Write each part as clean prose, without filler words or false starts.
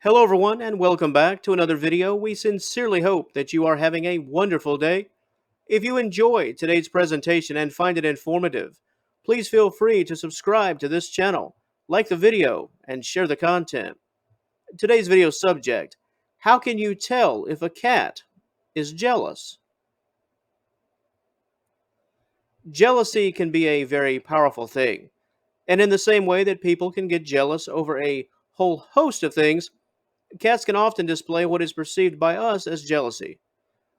Hello, everyone, and welcome back to another video. We sincerely hope that you are having a wonderful day. If you enjoy today's presentation and find it informative, please feel free to subscribe to this channel, like the video, and share the content. Today's video subject: how can you tell if a cat is jealous? Jealousy can be a very powerful thing, and in the same way that people can get jealous over a whole host of things, cats can often display what is perceived by us as jealousy.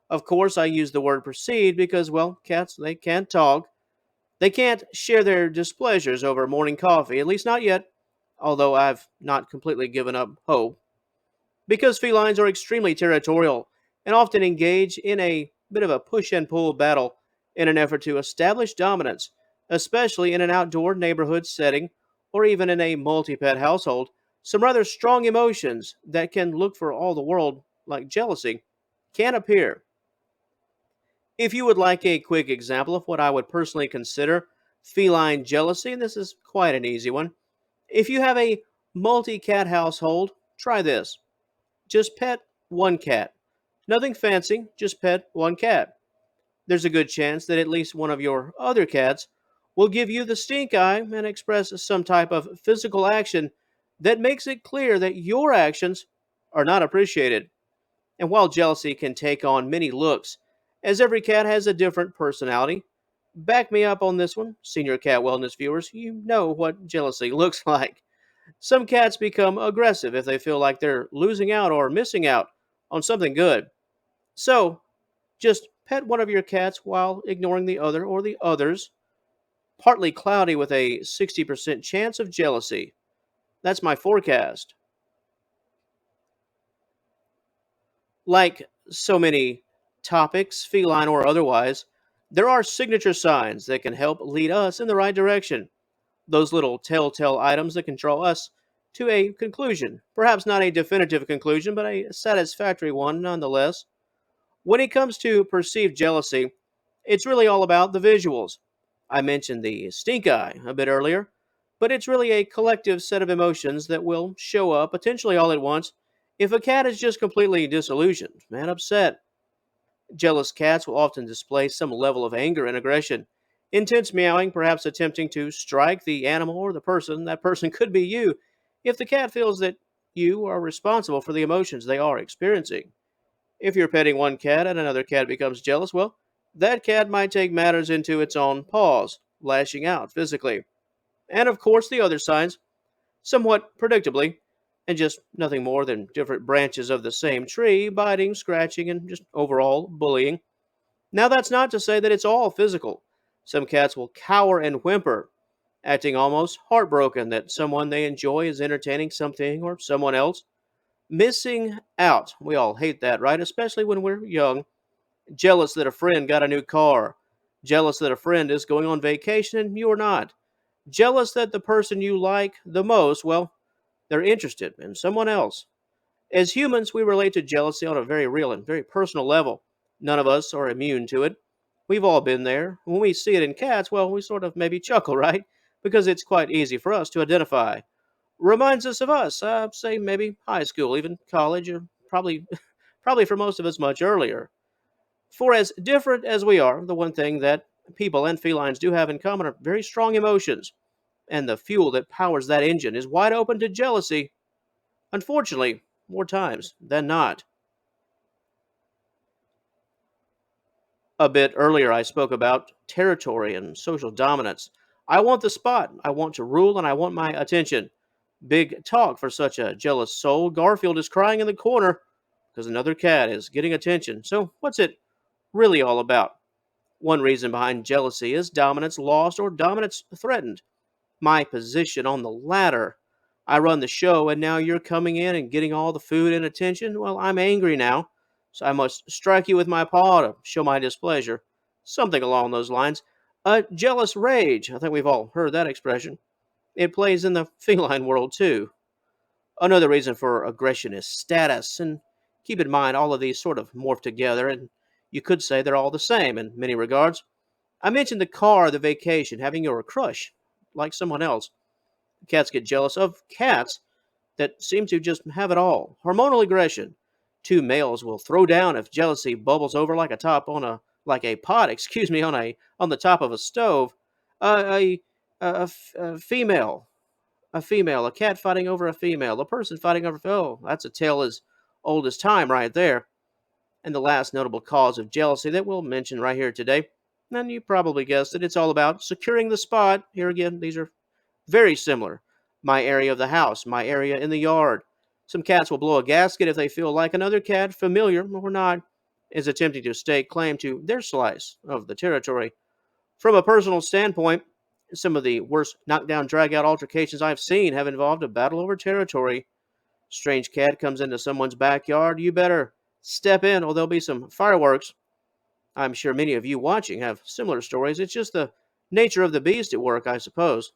Of course, I use the word proceed because, well, cats, they can't talk. They can't share their displeasures over morning coffee, at least not yet, although I've not completely given up hope. Because felines are extremely territorial and often engage in a bit of a push and pull battle in an effort to establish dominance, especially in an outdoor neighborhood setting or even in a multi pet household, some rather strong emotions that can look for all the world like jealousy can appear. If you would like a quick example of what I would personally consider feline jealousy, and this is quite an easy one, if you have a multi cat household, try this. Just pet one cat. Nothing fancy, just pet one cat. There's a good chance that at least one of your other cats will give you the stink eye and express some type of physical action that makes it clear that your actions are not appreciated. And while jealousy can take on many looks, as every cat has a different personality, back me up on this one, senior cat wellness viewers. You know what jealousy looks like. Some cats become aggressive if they feel like they're losing out or missing out on something good. So, just pet one of your cats while ignoring the other or the others, partly cloudy with a 60% chance of jealousy. That's my forecast. Like so many topics, feline or otherwise, there are signature signs that can help lead us in the right direction. Those little telltale items that can draw us to a conclusion. Perhaps not a definitive conclusion, but a satisfactory one nonetheless. When it comes to perceived jealousy, it's really all about the visuals. I mentioned the stink eye a bit earlier, but it's really a collective set of emotions that will show up potentially all at once if a cat is just completely disillusioned and upset. Jealous cats will often display some level of anger and aggression. Intense meowing, perhaps attempting to strike the animal or the person. That person could be you if the cat feels that you are responsible for the emotions they are experiencing. If you're petting one cat and another cat becomes jealous, well, that cat might take matters into its own paws, lashing out physically. And of course, the other signs, somewhat predictably, and just nothing more than different branches of the same tree, biting, scratching, and just overall bullying. Now, that's not to say that it's all physical. Some cats will cower and whimper, acting almost heartbroken that someone they enjoy is entertaining something or someone else. Missing out. We all hate that, right? Especially when we're young. Jealous that a friend got a new car. Jealous that a friend is going on vacation and you're not. Jealous that the person you like the most, well, they're interested in someone else. As humans, we relate to jealousy on a very real and very personal level. None of us are immune to it. We've all been there. When we see it in cats, well, we sort of maybe chuckle, right? Because it's quite easy for us to identify. Reminds us of us, say maybe high school, even college, or probably probably for most of us much earlier. For as different as we are, the one thing that people and felines do have in common are very strong emotions, and the fuel that powers that engine is wide open to jealousy, unfortunately, more times than not. A bit earlier, I spoke about territory and social dominance. I want the spot, I want to rule, and I want my attention. Big talk for such a jealous soul. Garfield is crying in the corner because another cat is getting attention. So, what's it really all about? One reason behind jealousy is dominance lost or dominance threatened. My position on the ladder. I run the show, and now you're coming in and getting all the food and attention. Well, I'm angry now, so I must strike you with my paw to show my displeasure. Something along those lines. A jealous rage. I think we've all heard that expression. It plays in the feline world too. Another reason for aggression is status, and keep in mind all of these sort of morph together, and you could say they're all the same in many regards. I mentioned the car, the vacation, having your crush like someone else. Cats get jealous of cats that seem to just have it all. Hormonal aggression. Two males will throw down if jealousy bubbles over like a pot, excuse me, on the top of a stove. A, a female, a cat fighting over a female, a person fighting over. Oh, that's a tale as old as time, right there. And the last notable cause of jealousy that we'll mention right here today, and you probably guessed it, it's all about securing the spot. Here again, these are very similar. My area of the house, my area in the yard. Some cats will blow a gasket if they feel like another cat, familiar or not, is attempting to stake claim to their slice of the territory. From a personal standpoint, some of the worst knockdown drag-out altercations I've seen have involved a battle over territory. Strange cat comes into someone's backyard, you better step in or there'll be some fireworks. I'm sure many of you watching have similar stories. It's just the nature of the beast at work, I suppose.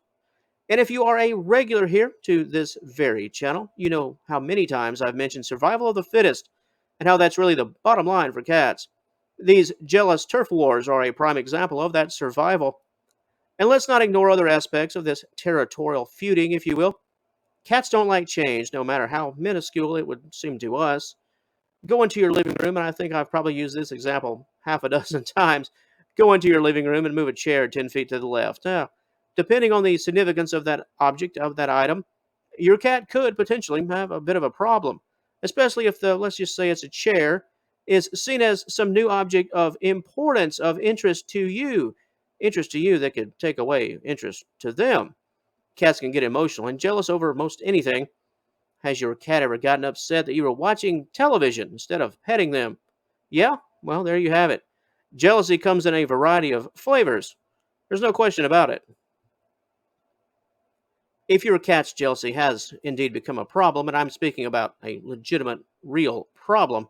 And if you are a regular here to this very channel, you know how many times I've mentioned survival of the fittest and how that's really the bottom line for cats. These jealous turf wars are a prime example of that survival. And let's not ignore other aspects of this territorial feuding, if you will. Cats don't like change, no matter how minuscule it would seem to us. Go into your living room, and I think I've probably used this example half a dozen times. Go into your living room and move a chair 10 feet to the left. Now, depending on the significance of that object, of that item, your cat could potentially have a bit of a problem, especially if let's just say it's a chair, is seen as some new object of importance, of interest to you that could take away interest to them. Cats can get emotional and jealous over most anything. Has your cat ever gotten upset that you were watching television instead of petting them? Yeah? Well, there you have it. Jealousy comes in a variety of flavors. There's no question about it. If your cat's jealousy has indeed become a problem, and I'm speaking about a legitimate, real problem,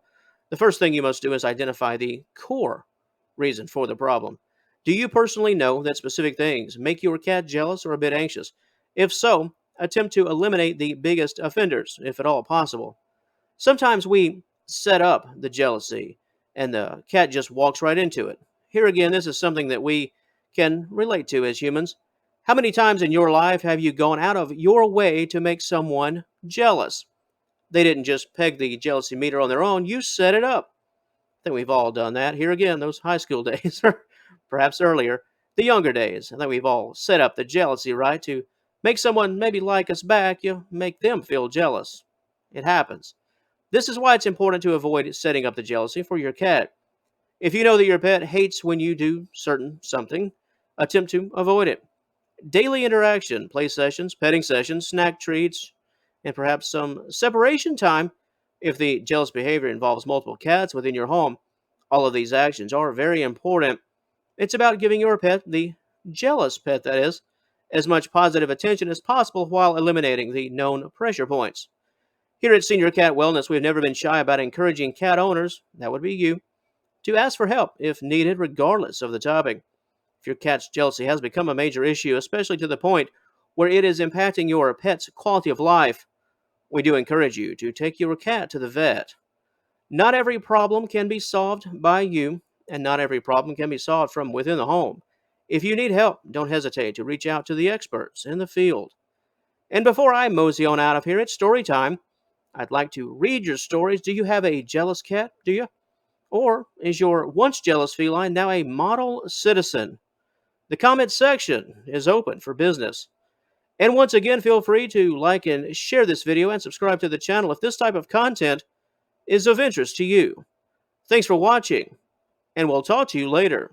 the first thing you must do is identify the core reason for the problem. Do you personally know that specific things make your cat jealous or a bit anxious? If so, attempt to eliminate the biggest offenders, if at all possible. Sometimes we set up the jealousy and the cat just walks right into it. Here again, this is something that we can relate to as humans. How many times in your life have you gone out of your way to make someone jealous? They didn't just peg the jealousy meter on their own, you set it up. I think we've all done that. Here again, those high school days, or perhaps earlier, the younger days. I think we've all set up the jealousy, right? To make someone maybe like us back, you make them feel jealous. It happens. This is why it's important to avoid setting up the jealousy for your cat. If you know that your pet hates when you do certain something, attempt to avoid it. Daily interaction, play sessions, petting sessions, snack treats, and perhaps some separation time if the jealous behavior involves multiple cats within your home. All of these actions are very important. It's about giving your pet, the jealous pet that is, as much positive attention as possible while eliminating the known pressure points. Here at Senior Cat Wellness, we've never been shy about encouraging cat owners, that would be you, to ask for help if needed, regardless of the topic. If your cat's jealousy has become a major issue, especially to the point where it is impacting your pet's quality of life, we do encourage you to take your cat to the vet. Not every problem can be solved by you, and not every problem can be solved from within the home. If you need help, don't hesitate to reach out to the experts in the field. And before I mosey on out of here, it's story time. I'd like to read your stories. Do you have a jealous cat? Do you? Or is your once jealous feline now a model citizen? The comment section is open for business. And once again, feel free to like and share this video and subscribe to the channel if this type of content is of interest to you. Thanks for watching, and we'll talk to you later.